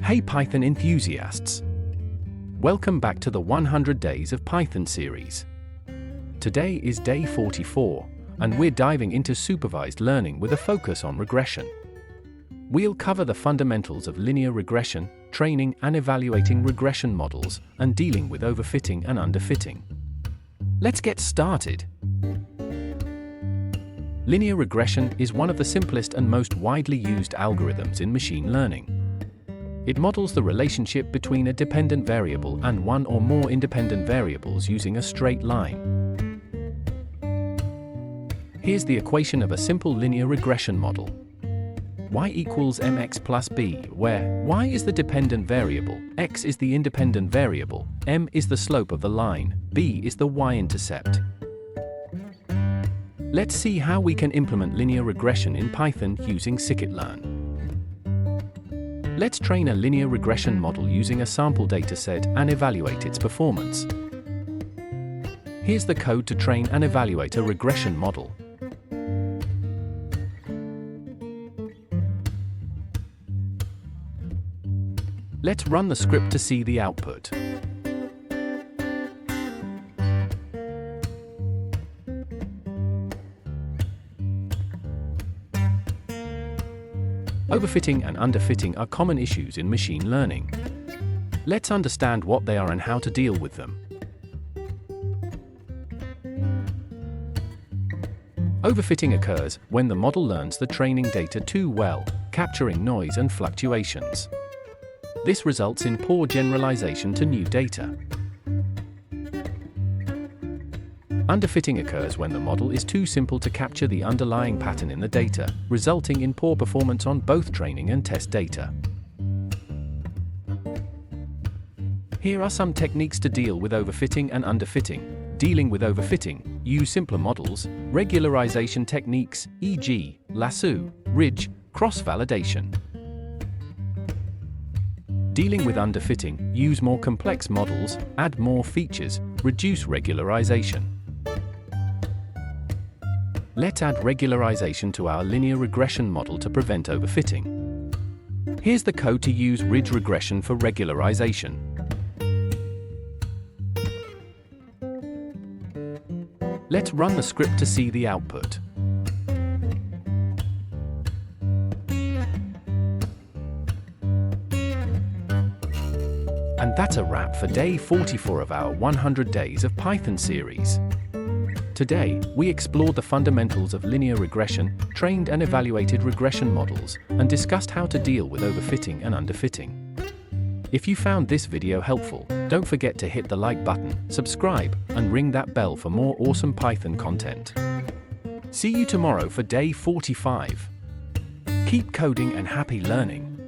Hey Python enthusiasts! Welcome back to the 100 Days of Python series. Today is day 44, and we're diving into supervised learning with a focus on regression. We'll cover the fundamentals of linear regression, training and evaluating regression models, and dealing with overfitting and underfitting. Let's get started. Linear regression is one of the simplest and most widely used algorithms in machine learning. It models the relationship between a dependent variable and one or more independent variables using a straight line. Here's the equation of a simple linear regression model. Y equals mx plus b, where y is the dependent variable, x is the independent variable, m is the slope of the line, b is the y-intercept. Let's see how we can implement linear regression in Python using Scikit-Learn. Let's train a linear regression model using a sample dataset and evaluate its performance. Here's the code to train and evaluate a regression model. Let's run the script to see the output. Overfitting and underfitting are common issues in machine learning. Let's understand what they are and how to deal with them. Overfitting occurs when the model learns the training data too well, capturing noise and fluctuations. This results in poor generalization to new data. Underfitting occurs when the model is too simple to capture the underlying pattern in the data, resulting in poor performance on both training and test data. Here are some techniques to deal with overfitting and underfitting. Dealing with overfitting, use simpler models, regularization techniques, e.g., lasso, ridge, cross-validation. Dealing with underfitting, use more complex models, add more features, reduce regularization. Let's add regularization to our linear regression model to prevent overfitting. Here's the code to use ridge regression for regularization. Let's run the script to see the output. And that's a wrap for day 44 of our 100 Days of Python series. Today, we explored the fundamentals of linear regression, trained and evaluated regression models, and discussed how to deal with overfitting and underfitting. If you found this video helpful, don't forget to hit the like button, subscribe, and ring that bell for more awesome Python content. See you tomorrow for day 45. Keep coding and happy learning.